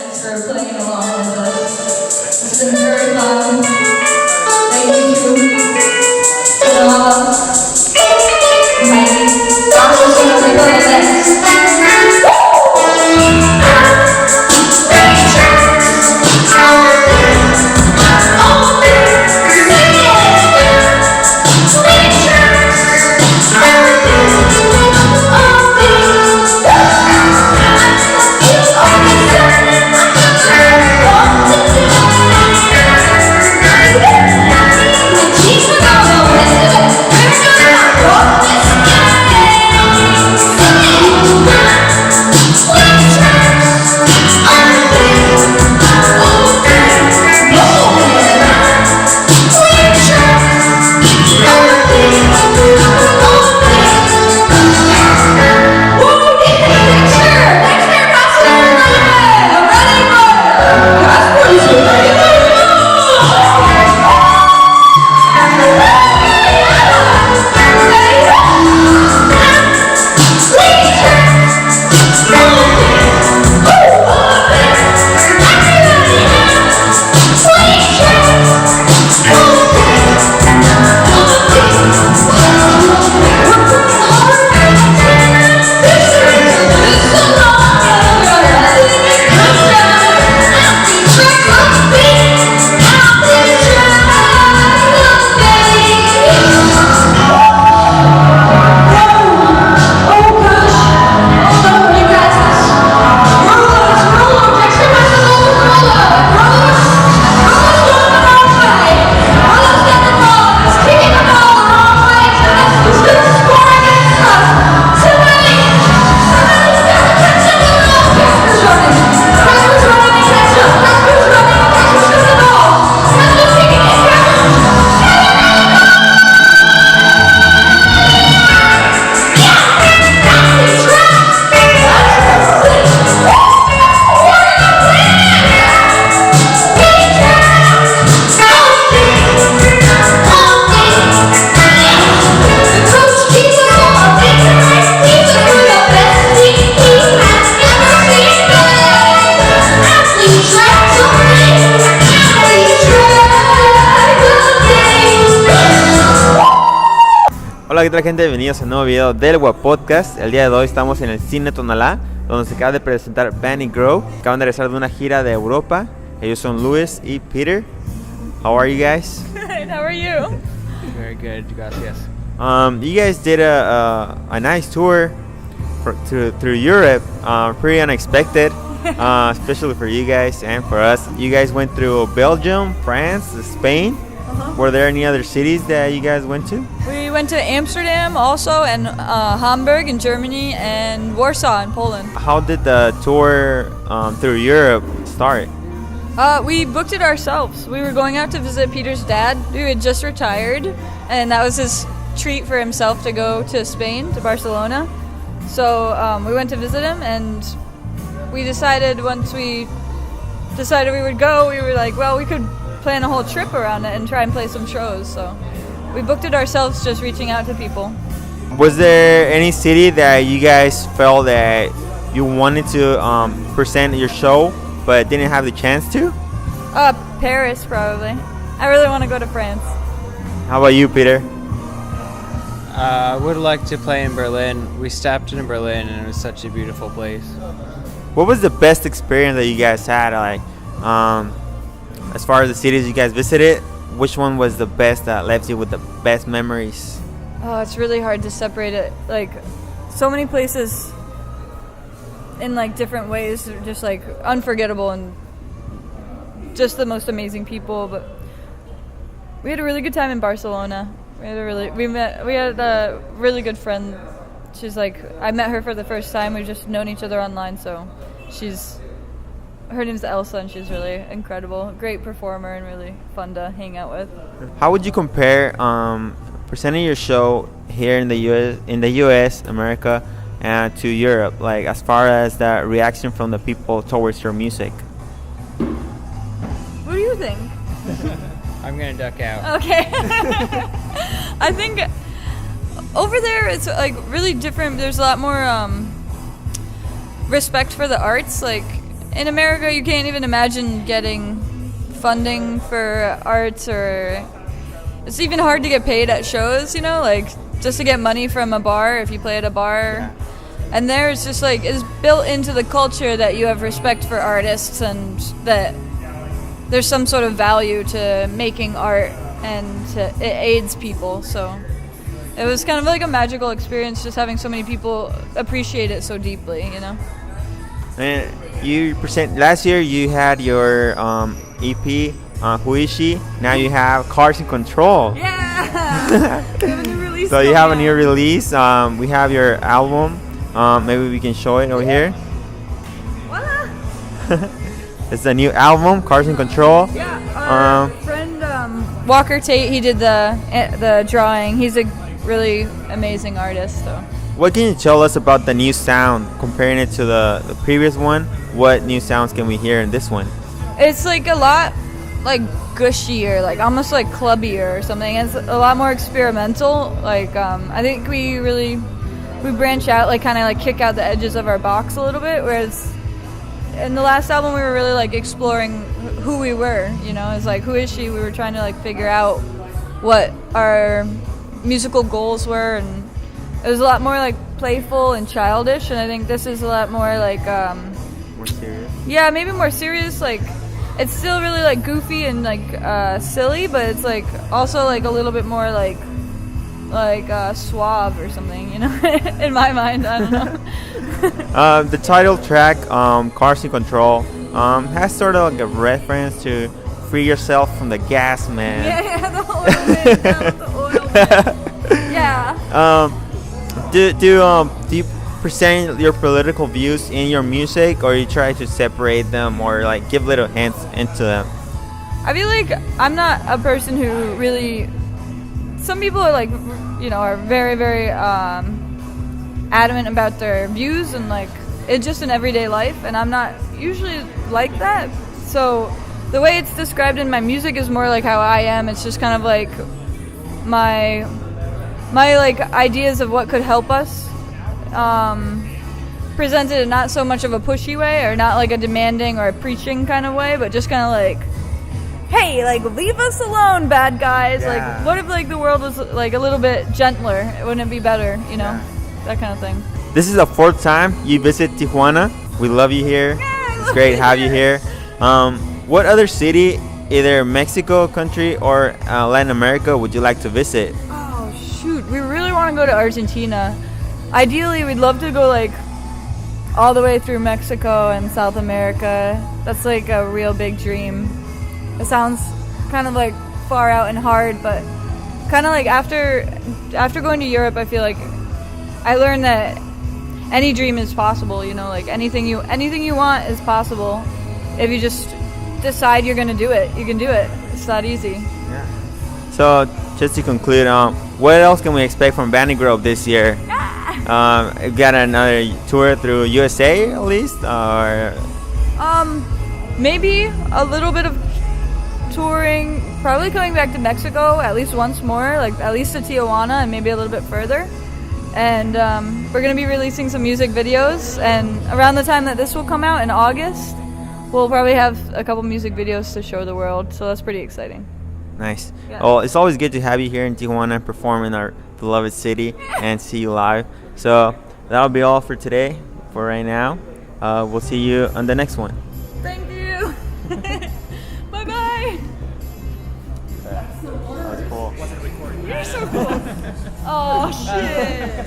Thanks for playing along with us. It's been very fun. Thank you, Tonalá, Banny. I'm just going to go next. Hola, ¿qué tal, gente? Bienvenidos a un nuevo video del Web Podcast. El día de hoy estamos en el Cine Tonalá, donde se acaba de presentar Banny Grow. Acaban de regresar de una gira de Europa. Ellos son Luis y Peter. How are you guys? Good, how are you? Very good, gracias. You guys did a nice tour through Europe. Pretty unexpected, especially for you guys and for us. You guys went through Belgium, France, Spain. Were there any other cities that you guys went to? We went to Amsterdam also, and Hamburg in Germany, and Warsaw in Poland. How did the tour through Europe start? We booked it ourselves. We were going out to visit Peter's dad, who had just retired, and that was his treat for himself to go to Spain, to Barcelona. So we went to visit him, and we decided once we decided we would go, we were like, well, we could plan a whole trip around it and try and play some shows. So we booked it ourselves, just reaching out to people. Was there any city that you guys felt that you wanted to present your show but didn't have the chance to? Paris, probably. I really want to go to France. How about you, Peter? I would like to play in Berlin. We stopped in Berlin and it was such a beautiful place. What was the best experience that you guys had? Like, as far as the cities you guys visited, which one was the best that left you with the best memories? Oh, it's really hard to separate it. Like, so many places in like different ways are just like unforgettable and just the most amazing people. But we had a really good time in Barcelona. We had a really good friend. She's like, I met her for the first time. We've just known each other online, so her name's Elsa, and she's really incredible, great performer, and really fun to hang out with. How would you compare presenting your show here in the U.S., America, and to Europe? Like, as far as the reaction from the people towards your music. What do you think? I'm gonna duck out. Okay. I think over there it's like really different. There's a lot more respect for the arts. Like, in America, you can't even imagine getting funding for arts, or it's even hard to get paid at shows, you know, like just to get money from a bar if you play at a bar. And there it's just like, it's built into the culture that you have respect for artists and that there's some sort of value to making art, and it aids people. So it was kind of like a magical experience just having so many people appreciate it so deeply, you know. And you present last year. You had your EP, Who Is She? Now you have Cars in Control. Yeah. We have a new release. So you have a new release. We have your album. Maybe we can show it over here. Voila. It's a new album, Cars in Control. Yeah. Our friend Walker Tate, he did the drawing. He's a really amazing artist. So. What can you tell us about the new sound, comparing it to the previous one? What new sounds can we hear in this one? It's like a lot like gushier, like almost like clubbier or something. It's a lot more experimental. Like I think we branch out, like kind of like kick out the edges of our box a little bit. Whereas in the last album, we were really like exploring who we were. You know, it's like, who is she? We were trying to like figure out what our musical goals were, and it was a lot more like playful and childish. And I think this is a lot more like More serious? Yeah, maybe more serious. Like it's still really like goofy and like silly, but it's like also like a little bit more like suave or something, you know. In my mind, I don't know. The title track, Cars in Control, has sort of like a reference to free yourself from the gas man. Yeah, the oil man. Down with the oil man. Yeah. Do you present your political views in your music, or you try to separate them, or like give little hints into them? I feel like I'm not a person who really. Some people are like, you know, are very, very adamant about their views and like it's just an everyday life, and I'm not usually like that. So the way it's described in my music is more like how I am. It's just kind of like my like ideas of what could help us, presented in not so much of a pushy way, or not like a demanding or a preaching kind of way, but just kind of like, hey, like, leave us alone, bad guys. Yeah. Like, what if like the world was like a little bit gentler? Wouldn't it be better, you know? Yeah. That kind of thing. This is the 4th time you visit Tijuana. We love you here. Yeah, It's great to have you here. What other city, either Mexico country or Latin America, would you like to visit? Oh shoot, we really want to go to Argentina. Ideally, we'd love to go like all the way through Mexico and South America. That's like a real big dream. It sounds kind of like far out and hard, but kind of like after going to Europe, I feel like I learned that any dream is possible. You know, like anything you want is possible if you just decide you're gonna do it. You can do it. It's that easy. Yeah. So just to conclude, what else can we expect from Banny Grove this year? We've got another tour through USA at least, or maybe a little bit of touring, probably coming back to Mexico at least once more, like at least to Tijuana and maybe a little bit further. And we're going to be releasing some music videos, and around the time that this will come out in August, we'll probably have a couple music videos to show the world, so that's pretty exciting. Nice. Yeah. Well, it's always good to have you here in Tijuana, perform in our beloved city, and see you live. So that'll be all for today, for right now. We'll see you on the next one. Thank you. Bye-bye. That was cool. You're so cool. Oh, shit.